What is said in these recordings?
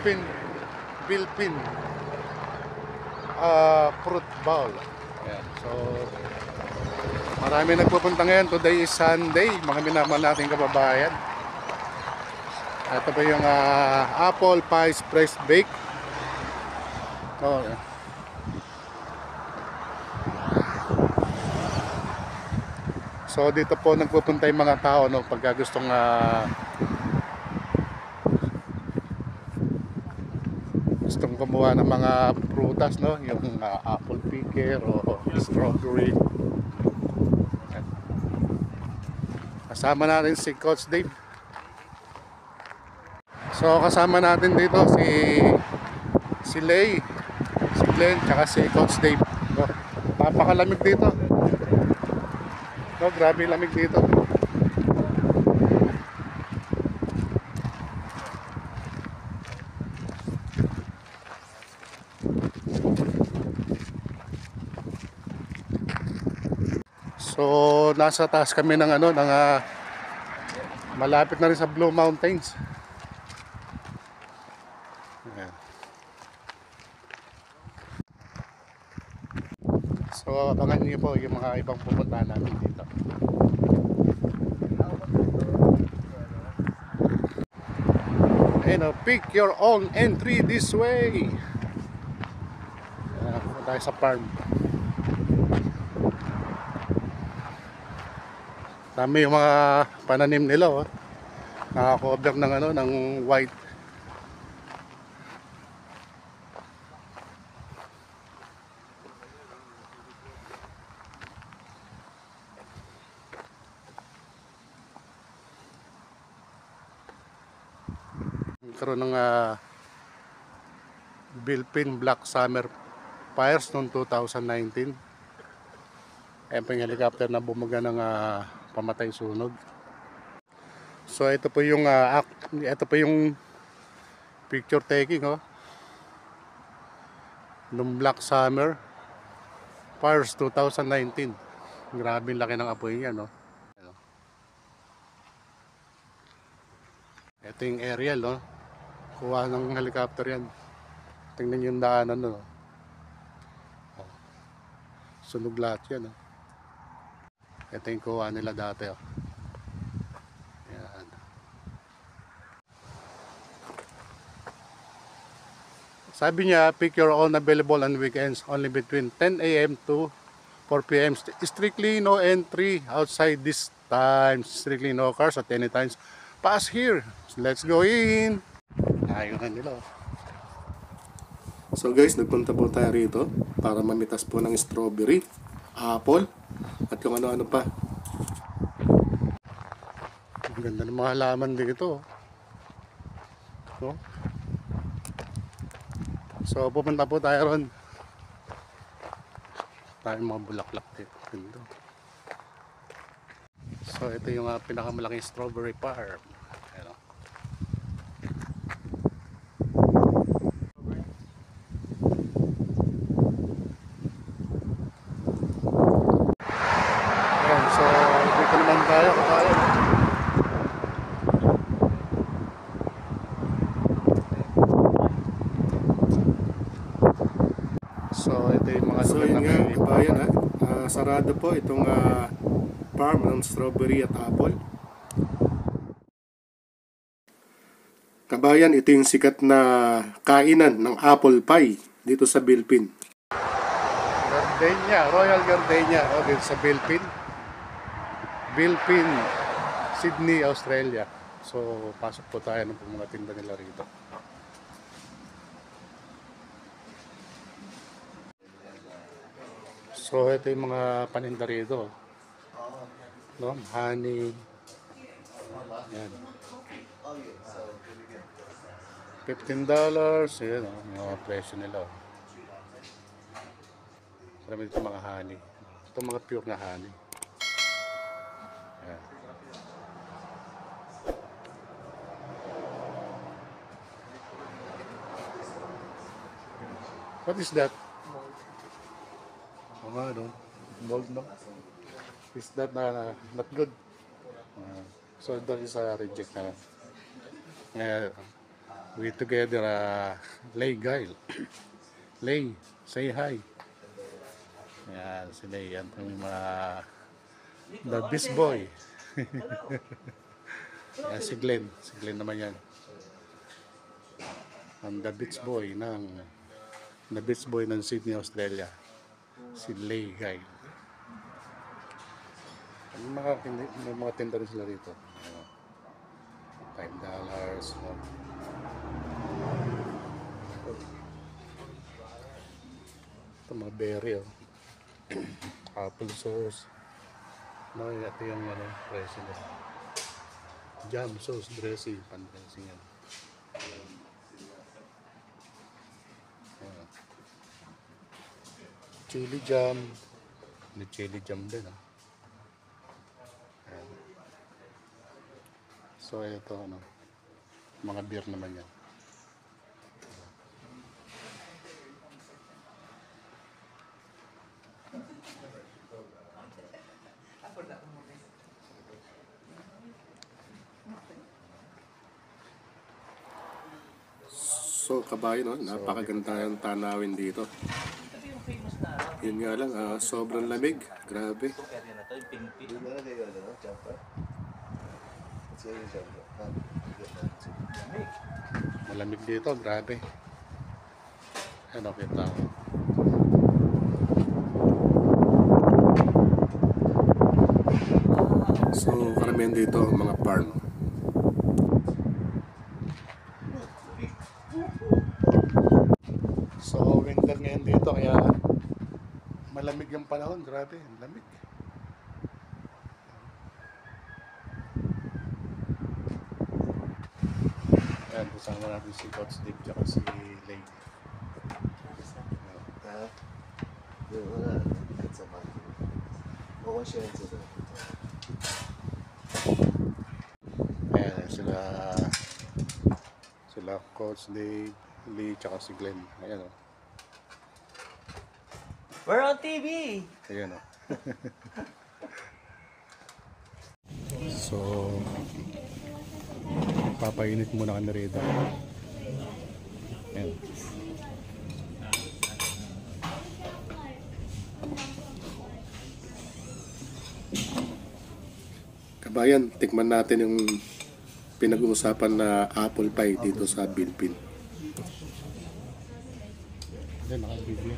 Bilpin fruit bowl. Ayan. So marami nagpupunta ngayon. Today is Sunday, mga minamahal nating kababayan. Ito pa yung apple pie fresh bake. Oh, yeah. So dito po nagpupunta yung mga tao, no, pagka gustong kumuha ng mga prutas, no, yung apple picker o strawberry. Kasama natin si Coach Dave. So kasama natin dito si Lay, si Glenn, tsaka si Coach Dave. No, napakalamig dito. No, grabe lamig dito. So nasa taas kami ng malapit na rin sa Blue Mountains. Ayan. So abangan niyo po yung mga ibang pupuntahan namin dito. Ayan, pick your own entry this way. Ayan, punta tayo sa farm. Dami yung mga pananim nila, oh. Naka-cover ng ng white. Karoon ng Bilpin Black Summer Fires noong 2019. Ayan pa yung helicopter na bumaga ng pamatay sunog. So ito po yung picture taking, oh, nung Black Summer Fires 2019. Grabe laki ng apoy niya, no. Ito yung aerial, no. Kuha ng helicopter yan. Tingnan yung daanan, no. Sunog lahat yan, no. Ito yung kuha nila dati, oh. Yan. Sabi niya, pick your own available on weekends only between 10 a.m. to 4 p.m. Strictly no entry outside this time. Strictly no cars at any times. Pass here. Let's go in. Ayun na nila. So guys, nagpunta po tayo rito para mamitas po ng strawberry, apple, at kung ano-ano pa. Ang ganda ng mga halaman dito. No? So pupunta po tayo ron. Tayo mga bulaklak dito. So ito yung pinakamalaking strawberry farm. Ayan. Ayan, so dito naman tayo kakain. So ito yung mga lugar na may kabayan, sarado po itong farm ng strawberry at apple. Kabayan, ito yung sikat na kainan ng apple pie dito sa Bilpin. Gardenia, Royal Gardenia, dito sa Bilpin. Bilpin, Sydney, Australia. So pasok po tayo ng mga tinda nila rito. So ito yung mga paninda rito, no? Honey. Yan. $15. Yan, mga presyo nila. Marami dito mga honey. Ito mga pure na honey. Yan. What is that? Mold, no? Is that not good? So that is a reject na. We together, Lay Guile. Lay, say hi. Yan, si Lay. Yan yung mga The Beast Boy. Yan, si Glenn. Si Glenn naman yan. Ang The Beach Boy ng Sydney, Australia. Si Lay Guile. May mga tinda rin sila rito. $5. No? Ito mga berry, oh. Apple sauce. No, ito yung dressing. Jam sauce dressing, pan-dressing yan. Chili jam. May chili jam din, ah. Ayan. So ito, mga beer naman yan. So kabayo, no? Napakaganda yung tanawin dito. Yun nga lang, sobrang lamig. Grabe. Malamig dito, grabe. Ano kita ko. So karamihan dito mga farm. So winter ngayon dito kaya malamig yung panahon, grabe, lamig. Ayan, kasama natin si Coach Dave tsaka si Lane. Ayan, sila Coach Dave, Lee tsaka si Glenn. Ayan, oh. We're on TV! Ayan, oh. So papainit muna kami rito. Ayan. Kabayan, tikman natin yung pinag-uusapan na apple pie dito sa Bilpin. Ayan, nakabibili.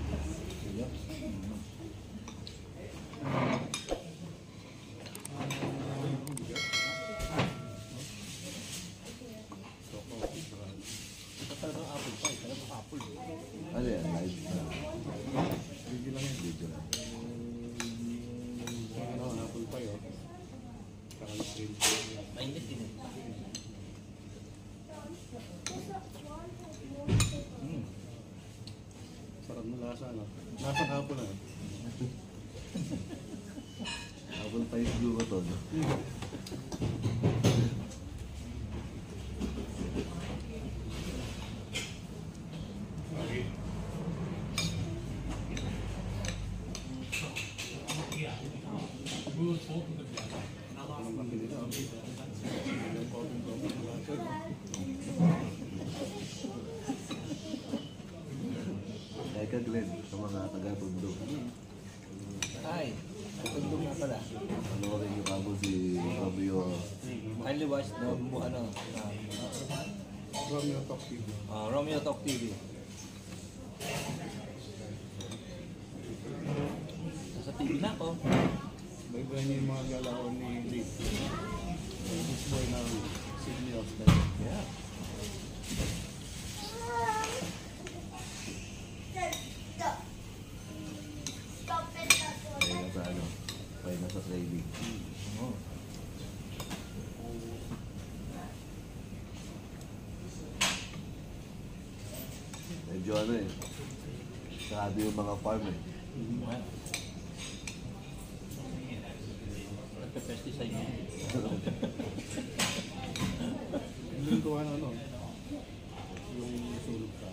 Ano yan? Live na. Video lang yan. Video lang. Apple pie, oh. Saka yung cream. Mainit din. Sarap na lasa, no? Lasang hapon na. Apple pie siguro to, no? Eka Glenn, sa mga taga-tundog. Hi! Natundong na pala. Ano rin yung kamo si Romeo. Kindly watch the Romeo Talk TV. Romeo Talk TV. Nasa TV na ako. Baybayin niyo yung mga galawan ni Lee. This boy na Sydney, Australia. Yeah. Kaya nasa ano, kaya nasa training. Oh. Medyo ano eh. Sarado yung mga farm eh. Well. Nagpe-pesticide mo. Yung tuwan yung sulog ka.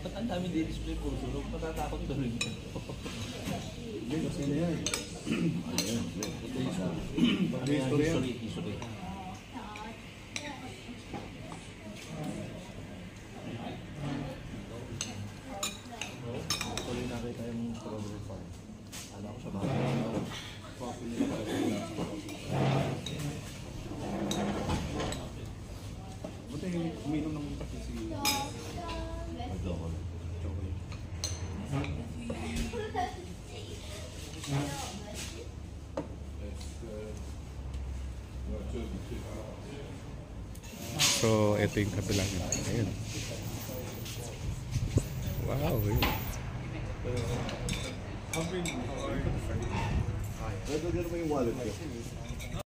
Ba't ang dami di-display po? Sunog, matatakot ko rin. Hindi, kasi na yan. Ayan, Glenn. Pag-history yan. History. So, ito yung kabilang yun. Ayun. Wow, yun. Pwede mo yung wallet ko.